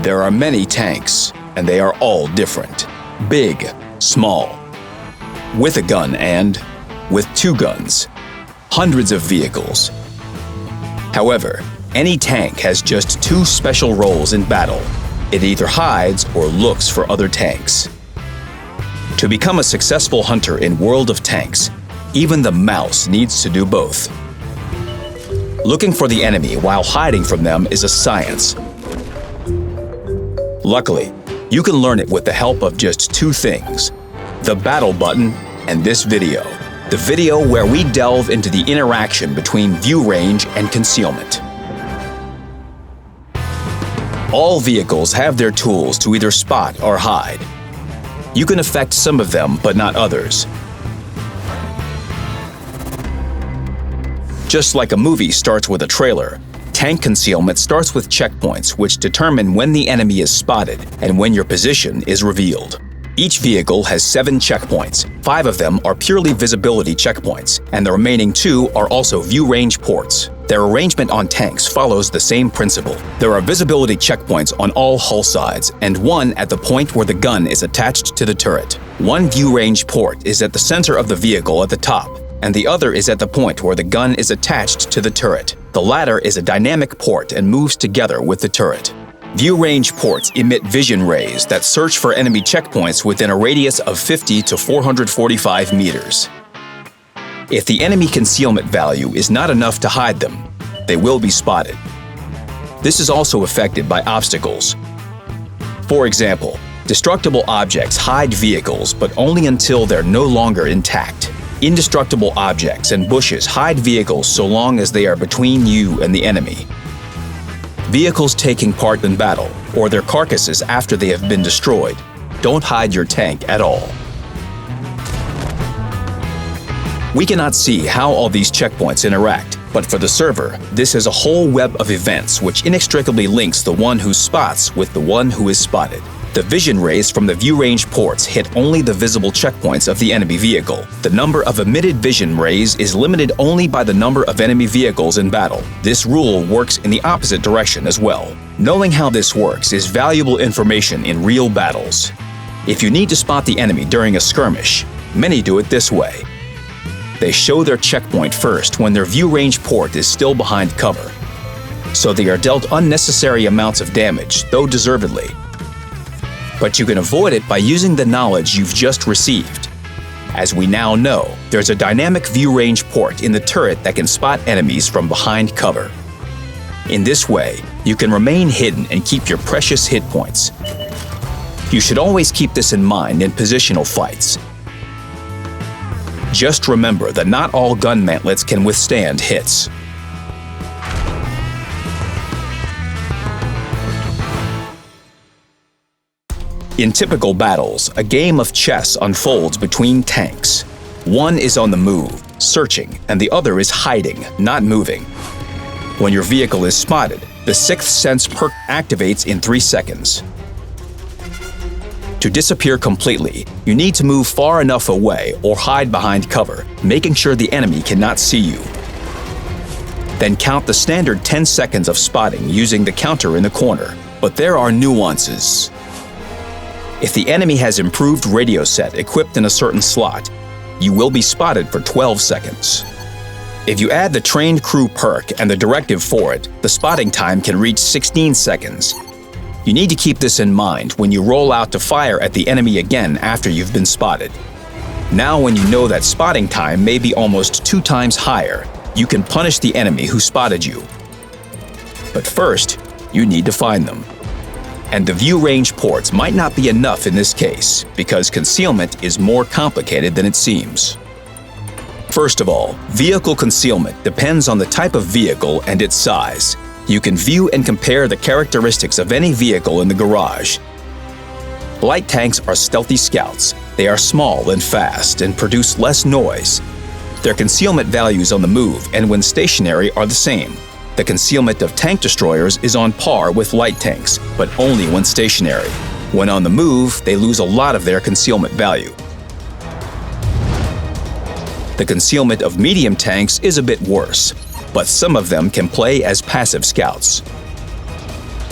There are many tanks, and they are all different. Big, small, with a gun and with two guns. Hundreds of vehicles. However, any tank has just two special roles in battle. It either hides or looks for other tanks. To become a successful hunter in World of Tanks, even the mouse needs to do both. Looking for the enemy while hiding from them is a science. Luckily, you can learn it with the help of just two things: the battle button and this video. The video where we delve into the interaction between view range and concealment. All vehicles have their tools to either spot or hide. You can affect some of them, but not others. Just like a movie starts with a trailer, tank concealment starts with checkpoints which determine when the enemy is spotted and when your position is revealed. Each vehicle has 7 checkpoints. 5 of them are purely visibility checkpoints, and the remaining 2 are also view range ports. Their arrangement on tanks follows the same principle. There are visibility checkpoints on all hull sides, and one at the point where the gun is attached to the turret. One view range port is at the center of the vehicle at the top, and the other is at the point where the gun is attached to the turret. The latter is a dynamic port and moves together with the turret. View range ports emit vision rays that search for enemy checkpoints within a radius of 50 to 445 meters. If the enemy concealment value is not enough to hide them, they will be spotted. This is also affected by obstacles. For example, destructible objects hide vehicles, but only until they're no longer intact. Indestructible objects and bushes hide vehicles so long as they are between you and the enemy. Vehicles taking part in battle, or their carcasses after they have been destroyed, don't hide your tank at all. We cannot see how all these checkpoints interact, but for the server, this is a whole web of events which inextricably links the one who spots with the one who is spotted. The vision rays from the view range ports hit only the visible checkpoints of the enemy vehicle. The number of emitted vision rays is limited only by the number of enemy vehicles in battle. This rule works in the opposite direction as well. Knowing how this works is valuable information in real battles. If you need to spot the enemy during a skirmish, many do it this way. They show their checkpoint first when their view range port is still behind cover. So they are dealt unnecessary amounts of damage, though deservedly. But you can avoid it by using the knowledge you've just received. As we now know, there's a dynamic view range port in the turret that can spot enemies from behind cover. In this way, you can remain hidden and keep your precious hit points. You should always keep this in mind in positional fights. Just remember that not all gun mantlets can withstand hits. In typical battles, a game of chess unfolds between tanks. One is on the move, searching, and the other is hiding, not moving. When your vehicle is spotted, the Sixth Sense perk activates in 3 seconds. To disappear completely, you need to move far enough away or hide behind cover, making sure the enemy cannot see you. Then count the standard 10 seconds of spotting using the counter in the corner. But there are nuances. If the enemy has improved radio set equipped in a certain slot, you will be spotted for 12 seconds. If you add the Trained Crew perk and the directive for it, the spotting time can reach 16 seconds. You need to keep this in mind when you roll out to fire at the enemy again after you've been spotted. Now when you know that spotting time may be almost 2 times higher, you can punish the enemy who spotted you. But first, you need to find them. And the view range ports might not be enough in this case, because concealment is more complicated than it seems. First of all, vehicle concealment depends on the type of vehicle and its size. You can view and compare the characteristics of any vehicle in the garage. Light tanks are stealthy scouts. They are small and fast and produce less noise. Their concealment values on the move and when stationary are the same. The concealment of tank destroyers is on par with light tanks, but only when stationary. When on the move, they lose a lot of their concealment value. The concealment of medium tanks is a bit worse, but some of them can play as passive scouts.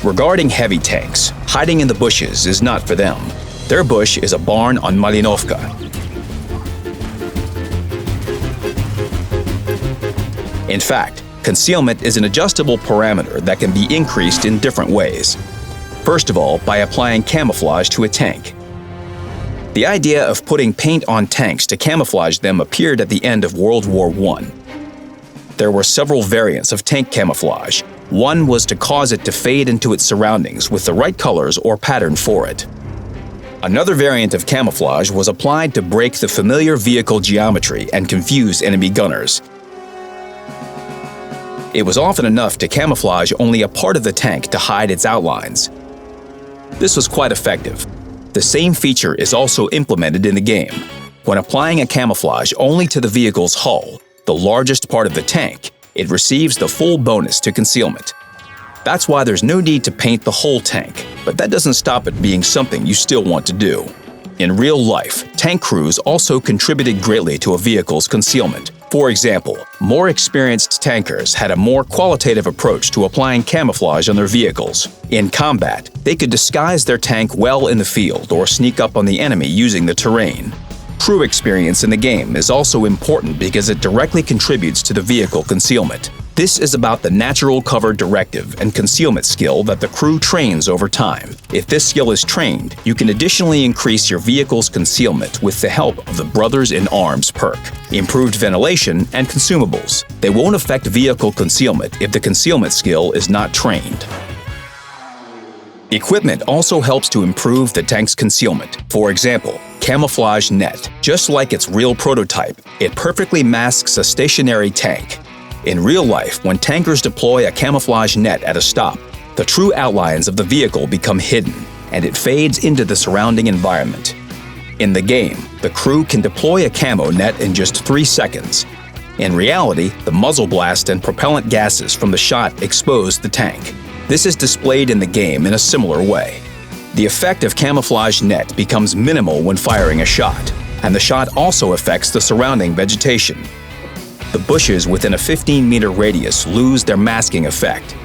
Regarding heavy tanks, hiding in the bushes is not for them. Their bush is a barn on Malinovka. In fact, concealment is an adjustable parameter that can be increased in different ways. First of all, by applying camouflage to a tank. The idea of putting paint on tanks to camouflage them appeared at the end of World War I. There were several variants of tank camouflage. One was to cause it to fade into its surroundings with the right colors or pattern for it. Another variant of camouflage was applied to break the familiar vehicle geometry and confuse enemy gunners. It was often enough to camouflage only a part of the tank to hide its outlines. This was quite effective. The same feature is also implemented in the game. When applying a camouflage only to the vehicle's hull, the largest part of the tank, it receives the full bonus to concealment. That's why there's no need to paint the whole tank, but that doesn't stop it being something you still want to do. In real life, tank crews also contributed greatly to a vehicle's concealment. For example, more experienced tankers had a more qualitative approach to applying camouflage on their vehicles. In combat, they could disguise their tank well in the field or sneak up on the enemy using the terrain. Crew experience in the game is also important because it directly contributes to the vehicle concealment. This is about the natural cover directive and concealment skill that the crew trains over time. If this skill is trained, you can additionally increase your vehicle's concealment with the help of the Brothers in Arms perk, improved ventilation, and consumables. They won't affect vehicle concealment if the concealment skill is not trained. Equipment also helps to improve the tank's concealment. For example, camouflage net. Just like its real prototype, it perfectly masks a stationary tank. In real life, when tankers deploy a camouflage net at a stop, the true outlines of the vehicle become hidden, and it fades into the surrounding environment. In the game, the crew can deploy a camo net in just 3 seconds. In reality, the muzzle blast and propellant gases from the shot expose the tank. This is displayed in the game in a similar way. The effect of camouflage net becomes minimal when firing a shot, and the shot also affects the surrounding vegetation. The bushes within a 15-meter radius lose their masking effect.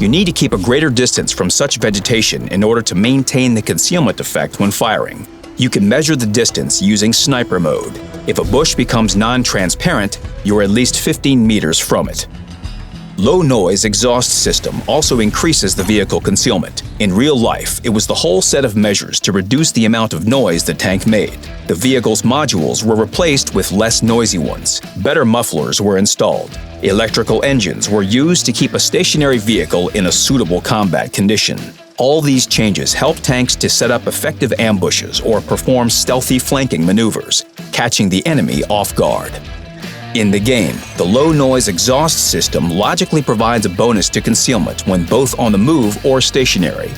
You need to keep a greater distance from such vegetation in order to maintain the concealment effect when firing. You can measure the distance using sniper mode. If a bush becomes non-transparent, you're at least 15 meters from it. Low-noise exhaust system also increases the vehicle concealment. In real life, it was the whole set of measures to reduce the amount of noise the tank made. The vehicle's modules were replaced with less noisy ones. Better mufflers were installed. Electrical engines were used to keep a stationary vehicle in a suitable combat condition. All these changes help tanks to set up effective ambushes or perform stealthy flanking maneuvers, catching the enemy off guard. In the game, the low-noise exhaust system logically provides a bonus to concealment when both on the move or stationary.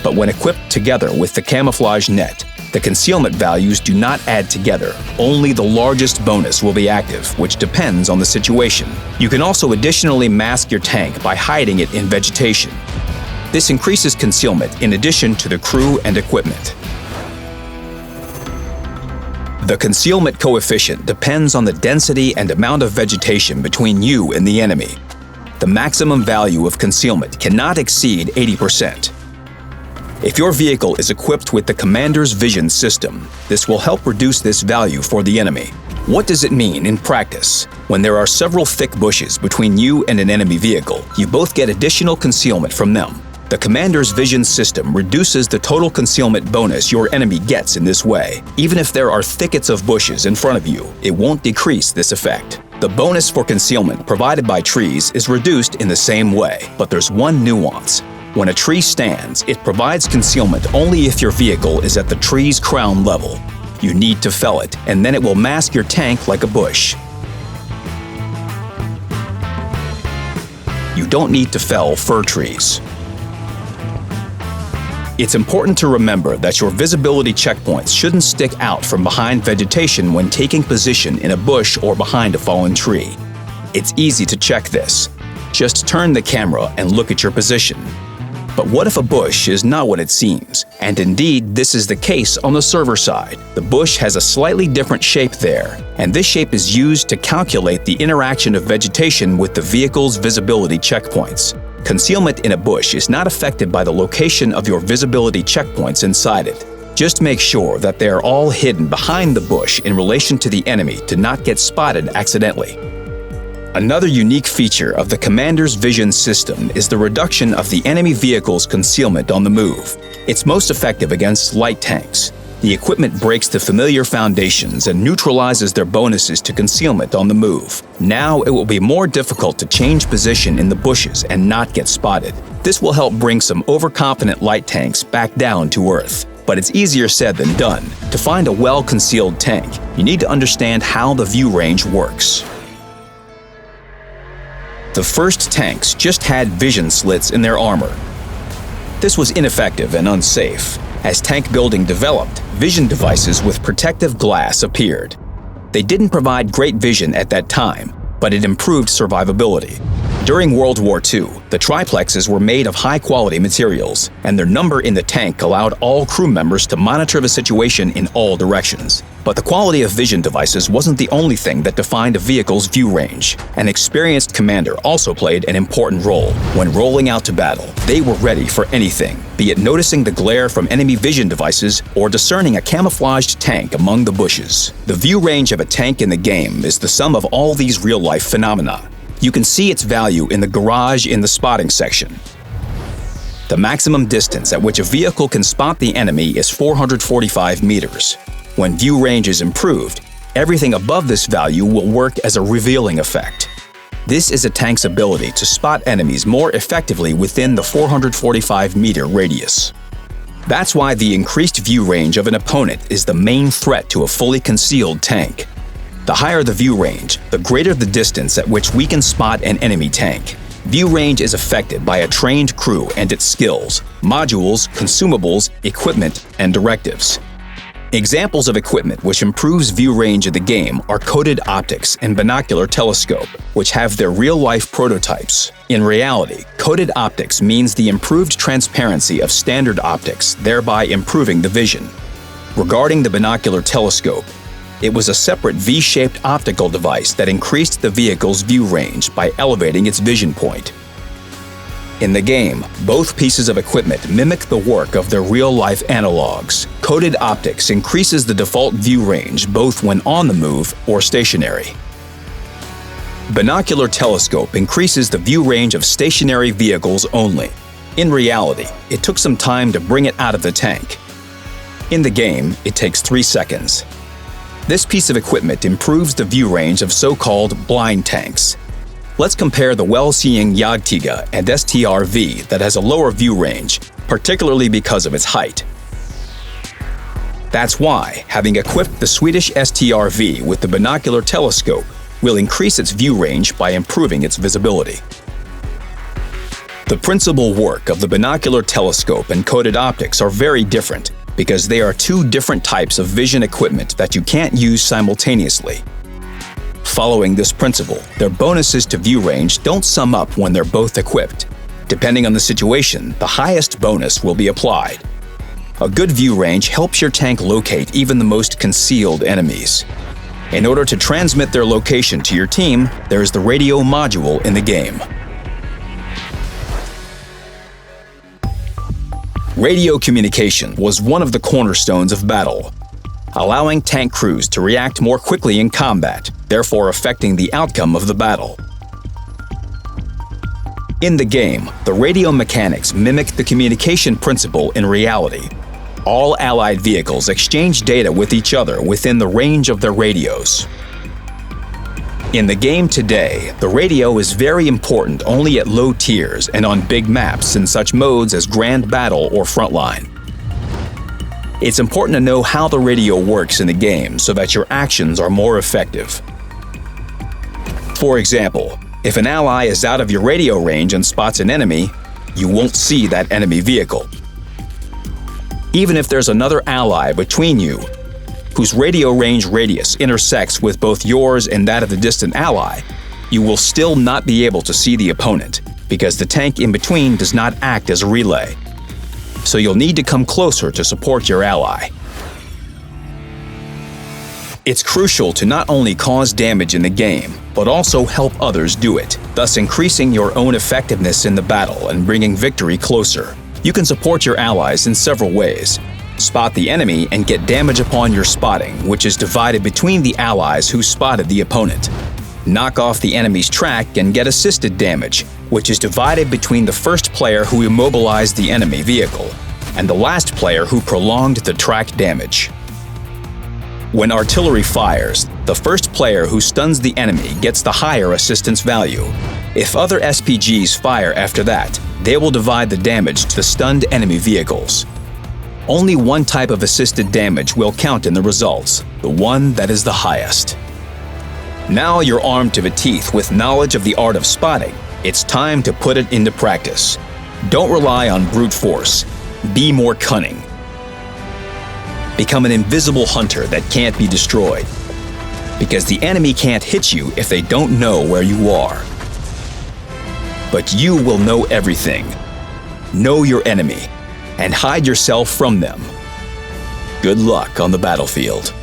But when equipped together with the camouflage net, the concealment values do not add together. Only the largest bonus will be active, which depends on the situation. You can also additionally mask your tank by hiding it in vegetation. This increases concealment in addition to the crew and equipment. The concealment coefficient depends on the density and amount of vegetation between you and the enemy. The maximum value of concealment cannot exceed 80%. If your vehicle is equipped with the Commander's Vision system, this will help reduce this value for the enemy. What does it mean in practice? When there are several thick bushes between you and an enemy vehicle, you both get additional concealment from them. The Commander's Vision system reduces the total concealment bonus your enemy gets in this way. Even if there are thickets of bushes in front of you, it won't decrease this effect. The bonus for concealment provided by trees is reduced in the same way, but there's one nuance. When a tree stands, it provides concealment only if your vehicle is at the tree's crown level. You need to fell it, and then it will mask your tank like a bush. You don't need to fell fir trees. It's important to remember that your visibility checkpoints shouldn't stick out from behind vegetation when taking position in a bush or behind a fallen tree. It's easy to check this. Just turn the camera and look at your position. But what if a bush is not what it seems? And indeed, this is the case on the server side. The bush has a slightly different shape there, and this shape is used to calculate the interaction of vegetation with the vehicle's visibility checkpoints. Concealment in a bush is not affected by the location of your visibility checkpoints inside it. Just make sure that they are all hidden behind the bush in relation to the enemy to not get spotted accidentally. Another unique feature of the commander's vision system is the reduction of the enemy vehicle's concealment on the move. It's most effective against light tanks. The equipment breaks the familiar foundations and neutralizes their bonuses to concealment on the move. Now it will be more difficult to change position in the bushes and not get spotted. This will help bring some overconfident light tanks back down to earth. But it's easier said than done. To find a well-concealed tank, you need to understand how the view range works. The first tanks just had vision slits in their armor. This was ineffective and unsafe. As tank building developed, vision devices with protective glass appeared. They didn't provide great vision at that time, but it improved survivability. During World War II, the triplexes were made of high-quality materials, and their number in the tank allowed all crew members to monitor the situation in all directions. But the quality of vision devices wasn't the only thing that defined a vehicle's view range. An experienced commander also played an important role. When rolling out to battle, they were ready for anything, be it noticing the glare from enemy vision devices or discerning a camouflaged tank among the bushes. The view range of a tank in the game is the sum of all these real-life phenomena. You can see its value in the garage in the spotting section. The maximum distance at which a vehicle can spot the enemy is 445 meters. When view range is improved, everything above this value will work as a revealing effect. This is a tank's ability to spot enemies more effectively within the 445-meter radius. That's why the increased view range of an opponent is the main threat to a fully concealed tank. The higher the view range, the greater the distance at which we can spot an enemy tank. View range is affected by a trained crew and its skills, modules, consumables, equipment, and directives. Examples of equipment which improves view range of the game are coated optics and binocular telescope, which have their real-life prototypes. In reality, coated optics means the improved transparency of standard optics, thereby improving the vision. Regarding the binocular telescope, it was a separate V-shaped optical device that increased the vehicle's view range by elevating its vision point. In the game, both pieces of equipment mimic the work of their real-life analogs. Coated optics increases the default view range both when on the move or stationary. Binocular telescope increases the view range of stationary vehicles only. In reality, it took some time to bring it out of the tank. In the game, it takes 3 seconds. This piece of equipment improves the view range of so-called blind tanks. Let's compare the well-seeing Jagdtiger and STR-V that has a lower view range, particularly because of its height. That's why having equipped the Swedish STR-V with the binocular telescope will increase its view range by improving its visibility. The principal work of the binocular telescope and coated optics are very different because they are two different types of vision equipment that you can't use simultaneously. Following this principle, their bonuses to view range don't sum up when they're both equipped. Depending on the situation, the highest bonus will be applied. A good view range helps your tank locate even the most concealed enemies. In order to transmit their location to your team, there is the radio module in the game. Radio communication was one of the cornerstones of battle, allowing tank crews to react more quickly in combat, therefore affecting the outcome of the battle. In the game, the radio mechanics mimic the communication principle in reality. All Allied vehicles exchange data with each other within the range of their radios. In the game today, the radio is very important only at low tiers and on big maps in such modes as Grand Battle or Frontline. It's important to know how the radio works in the game so that your actions are more effective. For example, if an ally is out of your radio range and spots an enemy, you won't see that enemy vehicle. Even if there's another ally between you, whose radio range radius intersects with both yours and that of the distant ally, you will still not be able to see the opponent, because the tank in between does not act as a relay. So you'll need to come closer to support your ally. It's crucial to not only cause damage in the game, but also help others do it, thus increasing your own effectiveness in the battle and bringing victory closer. You can support your allies in several ways. Spot the enemy and get damage upon your spotting, which is divided between the allies who spotted the opponent. Knock off the enemy's track and get assisted damage, which is divided between the first player who immobilized the enemy vehicle and the last player who prolonged the track damage. When artillery fires, the first player who stuns the enemy gets the higher assistance value. If other SPGs fire after that, they will divide the damage to the stunned enemy vehicles. Only one type of assisted damage will count in the results, the one that is the highest. Now you're armed to the teeth with knowledge of the art of spotting. It's time to put it into practice. Don't rely on brute force. Be more cunning. Become an invisible hunter that can't be destroyed. Because the enemy can't hit you if they don't know where you are. But you will know everything. Know your enemy and hide yourself from them. Good luck on the battlefield.